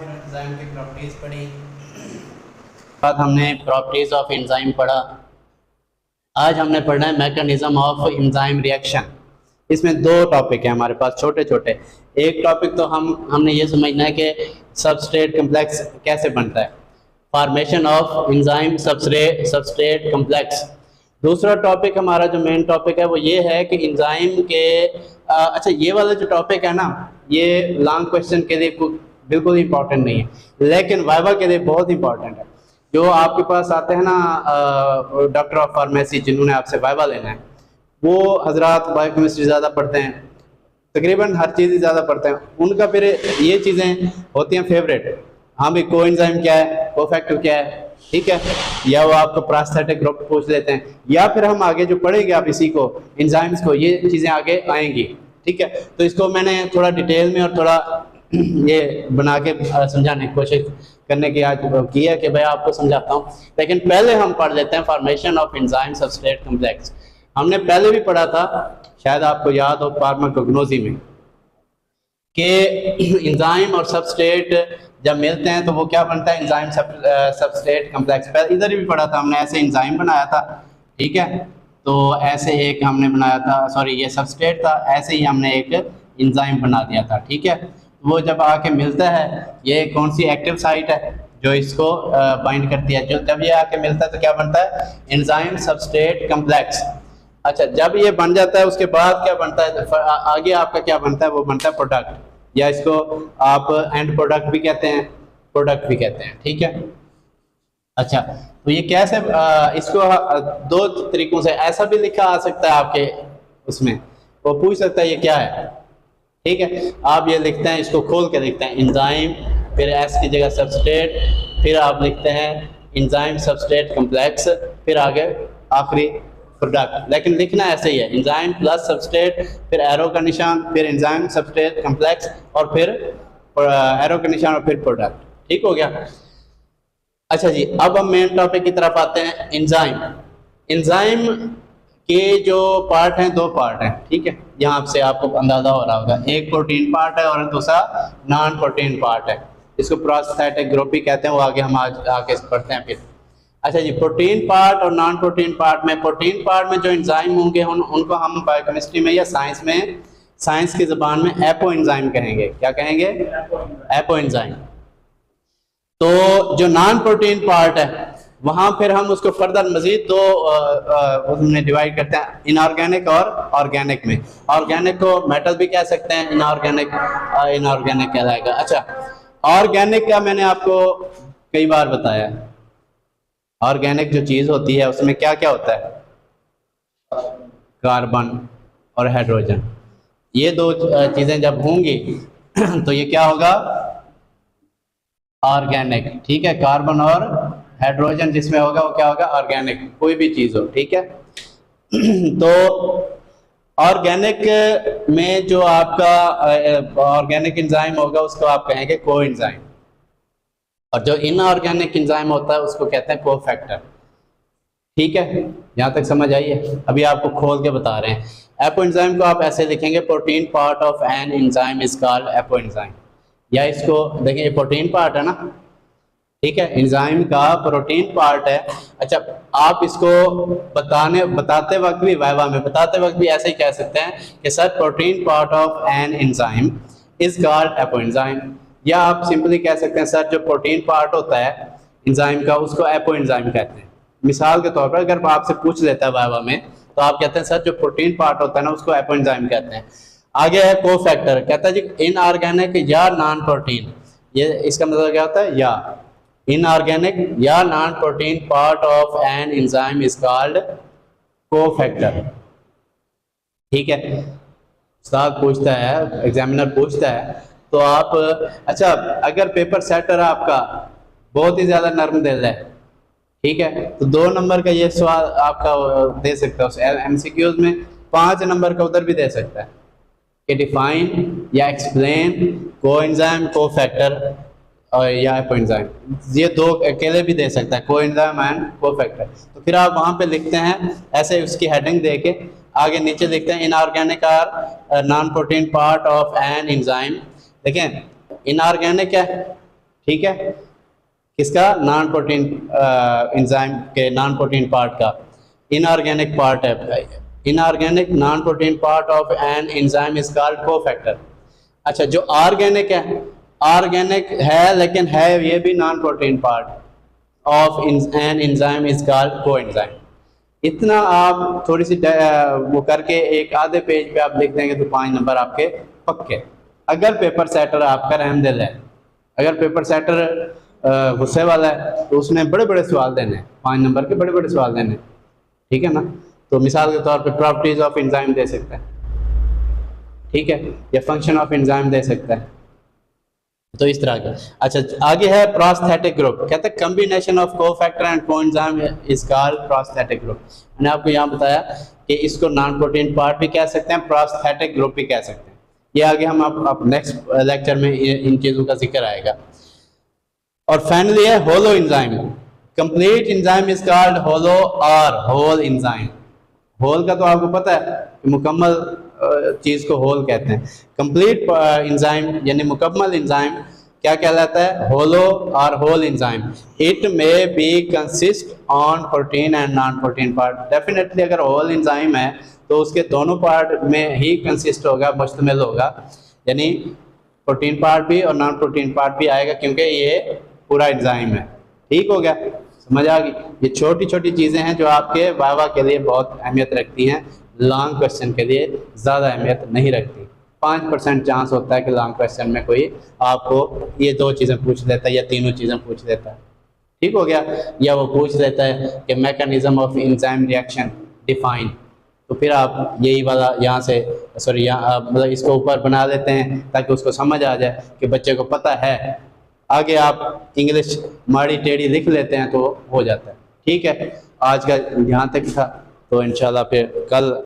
फिर एंजाइम की प्रॉपर्टीज़ पढ़ी, बाद हमने प्रॉपर्टीज़ ऑफ एंजाइम पढ़ा। आज हमने पढ़ना है मैकेनिज्म ऑफ एंजाइम रिएक्शन। इसमें दो टॉपिक हैं हमारे पास छोटे छोटे। एक टॉपिक तो हमने ये समझना है कि सबस्ट्रेट कम्प्लेक्स कैसे बनता है, formation of enzyme substrate complex. दूसरा टॉपिक हमारा जो मेन टॉपिक है वो ये है कि एंजाइम के अच्छा ये वाला जो टॉपिक है ना, ये लॉन्ग क्वेश्चन के लिए बिल्कुल इंपॉर्टेंट नहीं है, लेकिन वाइवा के लिए बहुत इंपॉर्टेंट है। जो आपके पास आते हैं ना डॉक्टर ऑफ फार्मेसी, जिन्होंने आपसे वाइवा लेना है, वो हजरात बायोकेमिस्ट्री ज़्यादा पढ़ते हैं, तकरीबन हर चीज़ ज़्यादा पढ़ते हैं। उनका फिर ये चीज़ें होती हैं फेवरेट। हाँ भाई, कोएंजाइम क्या है, कोफैक्टर क्या है, ठीक है, या वो आपको प्रोस्थेटिक ग्रुप पूछ लेते हैं, या फिर हम आगे जो पढ़ेंगे आप इसी को एंजाइम्स को, ये चीज़ें आगे आएंगी, ठीक है। तो इसको मैंने थोड़ा डिटेल में और थोड़ा ये बना के समझाने की कोशिश करने की आज की है कि भाई आपको समझाता हूँ। लेकिन पहले हम पढ़ लेते हैं formation of enzyme substrate complex. हमने पहले भी पढ़ा था, शायद आपको याद हो, फार्माकोग्नोसी में, कि एंजाइम और सबस्ट्रेट जब मिलते हैं तो वो क्या बनता है, एंजाइम सबस्ट्रेट कम्प्लेक्स। पहले इधर भी पढ़ा था हमने, ऐसे एंजाइम बनाया था, ठीक है। तो ऐसे एक हमने बनाया था, सॉरी ये सबस्ट्रेट था, ऐसे ही हमने एक एंजाइम बना दिया था, ठीक है। वो जब आके मिलता है, ये कौन सी एक्टिव साइट है जो इसको बाइंड करती है, जो जब ये आके मिलता है तो क्या बनता है, एंजाइम सबस्ट्रेट कम्प्लेक्स। अच्छा, जब ये बन जाता है उसके बाद क्या बनता है, आगे आपका क्या बनता है, वो बनता है प्रोडक्ट, या इसको आप एंड प्रोडक्ट भी कहते हैं, प्रोडक्ट भी कहते हैं, ठीक है। अच्छा, तो ये कैसे इसको दो तरीकों से ऐसा भी लिखा आ सकता है आपके उसमें, वो पूछ सकता है ये क्या है, ठीक है। आप ये लिखते हैं, इसको खोल के लिखते हैं एंजाइम, फिर एस की जगह सबस्ट्रेट, फिर आप लिखते हैं एंजाइम सबस्ट्रेट कम्प्लेक्स, फिर आगे आखिरी प्रोडक्ट। लेकिन लिखना ऐसे ही है, एंजाइम प्लस सबस्ट्रेट, फिर एरो का निशान, फिर एंजाइम सबस्ट्रेट कम्प्लेक्स, और फिर एरो का निशान, और फिर प्रोडक्ट, ठीक हो गया। अच्छा जी, अब हम मेन टॉपिक की तरफ आते हैं। एंजाइम, एंजाइम के जो पार्ट हैं, दो पार्ट हैं, ठीक है। यहाँ से आपको अंदाजा हो रहा होगा, एक प्रोटीन पार्ट है और दूसरा नॉन प्रोटीन पार्ट है। इसको प्रोस्थेटिक ग्रुप भी कहते हैं, वो आगे हम आगे पढ़ते हैं फिर। अच्छा जी, प्रोटीन पार्ट और नॉन प्रोटीन पार्ट में, प्रोटीन पार्ट में जो एंजाइम होंगे उनको हम बायोकेमिस्ट्री में या साइंस में, साइंस की ज़बान में एपो एंजाइम कहेंगे। क्या कहेंगे, एपो एंजाइम। तो जो नॉन प्रोटीन पार्ट है, वहाँ फिर हम उसको फर्दर मजीद दो उसमें डिवाइड करते हैं, इनऑर्गेनिक और ऑर्गेनिक में। ऑर्गेनिक को मेटल भी कह सकते हैं, इनऑर्गेनिक इनऑर्गेनिक कहलाएगा। अच्छा, ऑर्गेनिक का मैंने आपको कई बार बताया, ऑर्गेनिक जो चीज़ होती है उसमें क्या क्या होता है, कार्बन और हाइड्रोजन, ये दो चीज़ें जब होंगी तो ये क्या होगा, ऑर्गेनिक, ठीक है। कार्बन और हाइड्रोजन जिसमें होगा वो क्या होगा, ऑर्गेनिक, कोई भी चीज़ हो, ठीक है। तो ऑर्गेनिक में जो आपका ऑर्गेनिक एंजाइम होगा उसको आप कहेंगे कोएंजाइम, और जो इनऑर्गेनिक एंजाइम होता है उसको कहते हैं कोफैक्टर, ठीक है। यहाँ तक समझ आई है? अभी आपको खोल के बता रहे हैं। एपो एंजाइम को आप ऐसे लिखेंगे, protein part of an enzyme is called apo enzyme. या इसको देखिए, ये प्रोटीन पार्ट है ना, ठीक है, एंजाइम का प्रोटीन पार्ट है। अच्छा, आप इसको बताते वक्त भी, वाइवा में बताते वक्त भी ऐसे ही कह सकते हैं कि sir protein part of an enzyme is called apo enzyme. या आप सिंपली कह सकते हैं सर जो प्रोटीन पार्ट होता है एंजाइम का उसको एपो एंजाइम कहते हैं। मिसाल के तौर पर अगर आपसे पूछ लेता है वाइवा में, तो आप कहते हैं सर जो प्रोटीन पार्ट होता है ना उसको एपो एंजाइम कहते हैं। आगे है कोफैक्टर, कहता है जी इनऑर्गेनिक या नॉन प्रोटीन, ये इसका मतलब क्या होता है, या इनऑर्गेनिक या non protein part of an enzyme is called cofactor, ठीक है। उस्ताद पूछता है, एग्जामिनर पूछता है, तो आप अच्छा अगर पेपर सेटर आपका बहुत ही ज़्यादा नर्म दिल है, ठीक है, तो 2 नंबर का ये सवाल आपका दे सकता है एमसीक्यूज में, 5 नंबर का उधर भी दे सकता है कि डिफाइन या एक्सप्लेन कोएंजाइम कोफैक्टर और या एपोएंजाइम, ये 2 अकेले भी दे सकता है, कोएंजाइम एंड कोफैक्टर। तो फिर आप वहाँ पे लिखते हैं ऐसे, उसकी हेडिंग दे के आगे नीचे लिखते हैं inorganic or non protein part of an enzyme. देखें, इनऑर्गेनिक है ठीक है, किसका? नॉन प्रोटीन एंजाइम के नॉन प्रोटीन पार्ट का। इनऑर्गेनिक पार्ट है, inorganic non protein part of an enzyme is called cofactor. अच्छा, जो ऑर्गेनिक है, ऑर्गेनिक है लेकिन है ये भी non protein part of an enzyme is called coenzyme. इतना आप थोड़ी सी वो करके एक आधे पेज पे आप लिख देंगे तो 5 नंबर आपके पक्के। अगर पेपर सेटर आपका रहमदिल है, अगर पेपर सेटर गुस्से वाला है तो उसने बड़े बड़े सवाल देने हैं, 5 नंबर के बड़े बड़े सवाल देने, ठीक है ना। तो मिसाल के तौर पे प्रॉपर्टीज ऑफ एंजाइम दे सकता है, ठीक है, या फंक्शन ऑफ एंजाइम दे सकता है, तो इस तरह का। अच्छा, आगे है प्रोस्थेटिक ग्रुप। कहते हैं combination of cofactor and coenzyme is called prosthetic group. मैंने आपको यहाँ बताया कि इसको नॉन प्रोटीन पार्ट भी कह सकते हैं, प्रोस्थेटिक ग्रुप भी कह सकते हैं। ये आगे हम आप नेक्स्ट लेक्चर में इन चीज़ों का जिक्र आएगा। और फाइनली है holoenzyme. Complete enzyme is called holo और होल एंजाइम। होल का तो आपको पता है कि मुकम्मल चीज़ को होल कहते हैं। कंप्लीट एंजाइम यानी मुकम्मल एंजाइम क्या कहलाता है? होलो और whole enzyme. It may be consist on protein and non protein part. Definitely अगर होल एंजाइम है तो उसके दोनों पार्ट में ही कंसिस्ट होगा, मुश्तमिल होगा, यानी प्रोटीन पार्ट भी और नॉन प्रोटीन पार्ट भी आएगा, क्योंकि ये पूरा एंजाइम है। ठीक हो गया, समझ आ गई। ये छोटी छोटी चीज़ें हैं जो आपके वाइवा के लिए बहुत अहमियत रखती हैं, लॉन्ग क्वेश्चन के लिए ज़्यादा अहमियत नहीं रखती। 5% चांस होता है कि लॉन्ग क्वेश्चन में कोई आपको ये 2 चीज़ें पूछ लेता है या तीनों चीज़ें पूछ लेता है। ठीक हो गया, या वो पूछ लेता है कि mechanism of enzyme reaction define, तो फिर आप यही वाला यहाँ से सॉरी यहाँ मतलब इसको ऊपर बना देते हैं ताकि उसको समझ आ जाए कि बच्चे को पता है। आगे आप इंग्लिश माड़ी टेढ़ी लिख लेते हैं तो हो जाता है। ठीक है, आज का यहाँ तक था, तो इंशाल्लाह फिर कल